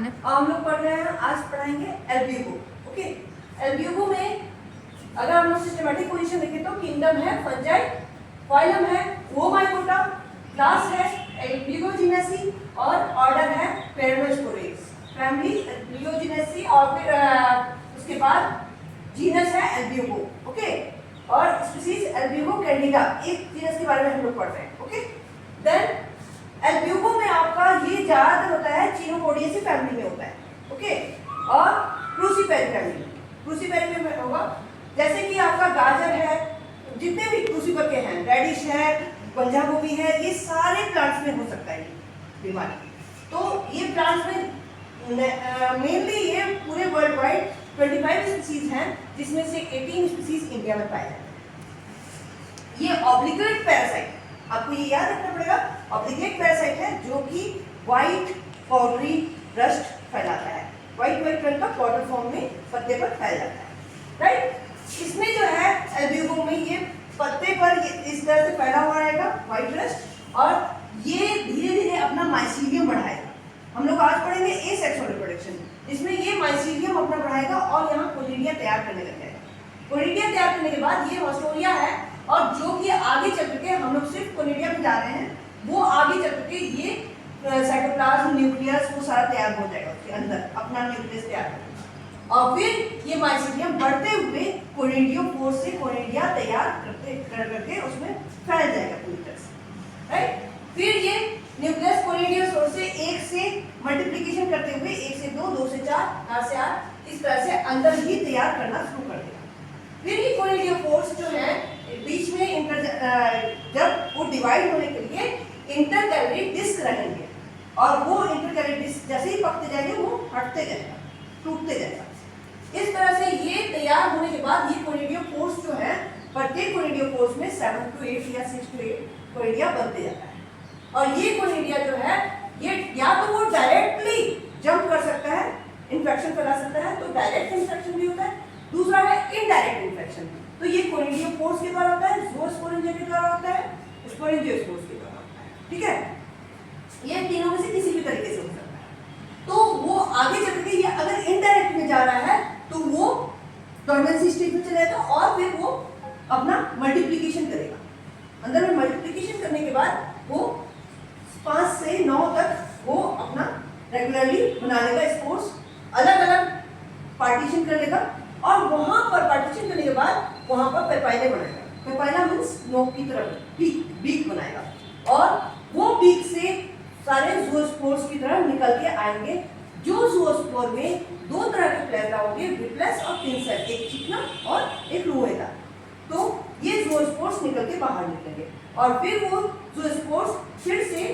One है। हम लोग पढ़ रहे हैं, आज पढ़ाएंगे एल्ब्यूको। ओके, एल्ब्यूको में अगर हम लोग सिस्टमैटिक पोजीशन देखें तो किंगडम है फंजाई, फाइलम है ओमाइकोटा, क्लास है एल्ब्यूकोजिनेसी और ऑर्डर है पेरोनोस्पोरेस। फैमिली एल्ब्यूकोजिनेसी और फिर उसके बाद जीनस है एल्ब्यूको। ओके, और स्पीशीज एल्ब्यूको कैंडिडा, एक जीनस के बारे में हम लोग पढ़ रहे हैं। ओके, देन एल्ब्यूको में आपका ये ज्यादातर होता है चिनोपोडिएसी फैमिली में होता है। ओके, और क्रूसीफेरी फैमिली, क्रूसीफेरी में होगा। जैसे कि आपका गाजर है, जितने भी क्रूसीफर के हैं, रेडिश है, बंधा गोभी है, ये सारे प्लांट्स में हो सकता है ये बीमारी। तो ये प्लांट्स में मेनली ये पूरे वर्ल्ड वाइड 25 स्पीसीज हैं, जिसमें से 18 स्पीसीज इंडिया में पाए जाते हैं। ये ऑब्लिगेट पैरासाइट, आपको ये याद रखना पड़ेगा, ऑब्लिगेट पैरासाइट है जो कि व्हाइट पाउडरी रस्ट फैलाता है। व्हाइट रंग का पाउडर फॉर्म में पत्ते पर फैल जाता है, राइट। इसमें जो है एल्ब्यूको में ये पत्ते पर इस तरह से फैला हुआ रहेगा व्हाइट रस्ट, और ये धीरे धीरे अपना माइसीलियम बढ़ाएगा। हम लोग आज पढ़ेंगे एसेक्सुअल रिप्रोडक्शन, इसमें ये माइसीलियम अपना बढ़ाएगा और यहाँ कोलिडिया तैयार करने लग जाएगा। कोलिडिया तैयार करने के बाद ये हॉस्टोरिया है, और जो कि आगे चल के हम लोग सिर्फ कोलिडिया में जा रहे हैं, वो आगे चल के ये साइटोप्लाज्म न्यूक्लियस वो सारा तैयार हो जाएगा, उसके अंदर अपना न्यूक्लियस तैयार करेगा, और फिर ये माइसीलियम बढ़ते हुए कोनिडियोपोर से कोनिडिया तैयार करके उसमें फैल जाएगा पूरी तरह से, राइट। फिर ये न्यूक्लियस कोनिडियोपोर से 1 से मल्टीप्लिकेशन करते हुए 1 से 2, 2 से 4, 4 से 8 इस तरह से अंदर ही तैयार करना शुरू कर देगा। फिर ये कोनिडियोपोर्स जो है बीच में जब वो डिवाइड होने के लिए इंटरकैलरी डिस्क रहेंगे, और वो इंटरकैलरी डिस्क जैसे ही पकते जाएंगे वो हटते जाएगा, टूटते जाएगा। इस तरह से ये तैयार होने के बाद ये कोनिडियोपोर्स जो है, प्रत्येक कोनिडियोपोर्स में 7 to 8 या 6 to 8 कोनिडिया बनते जाता है। और ये कोनिडिया जो है, ये या तो वो डायरेक्टली जंप कर सकता है, इन्फेक्शन फैला सकता है, तो डायरेक्ट इन्फेक्शन भी होता है। दूसरा है इनडायरेक्ट इन्फेक्शन, तो ये कोनिडियोपोर्स के द्वारा होता है, ज़ूओस्पोरेंजिया के द्वारा होता है, स्पोरेंजियोस्पोर्स के द्वारा होता है। ठीक है, ये तीनों में से किसी भी तरीके से हो सकता है। तो वो आगे चल के ये अगर इनडायरेक्ट में जा रहा है तो वो डोर्मेंसी स्टेज में चला जाएगा, और फिर वो अपना मल्टीप्लिकेशन करेगा। अंदर में मल्टीप्लिकेशन करने के बाद वो 5 से 9 तक वो अपना रेगुलरली बना लेगा स्पोर्स, अलग अलग पार्टीशन कर लेगा, और वहां पर पार्टीशन करने के बाद वहां पर पेपाइले बनाएगा। पेपाइला मींस नोक की तरफ बीक बनाएगा, और वो बीक से सारे ज़ूओस्पोर्स की तरह निकल के आएंगे। जो ज़ूओस्पोर में 2 तरह के प्लेटा होंगे, विप्लस और पिंसेट, एक चिकना और एक रुएदार। तो ये ज़ूओस्पोर्स निकल के बाहर निकलेंगे, और फिर वो ज़ूओस्पोर्स फिर से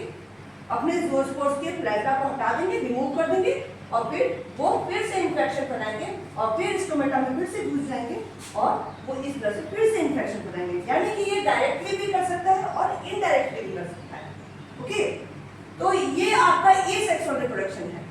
अपने ज़ूओस्पोर्स के प्लेटा को हटा देंगे, रिमूव कर देंगे, और फिर वो फिर से इन्फेक्शन फैलाएंगे, और फिर स्टोमेटा में फिर से घुस जाएंगे, और वो इस तरह से फिर से इन्फेक्शन फैलाएंगे। यानी कि ये डायरेक्टली भी कर सकता है और इनडायरेक्टली भी कर सकता है। ओके, तो ये आपका एसेक्सुअल रिप्रोडक्शन है।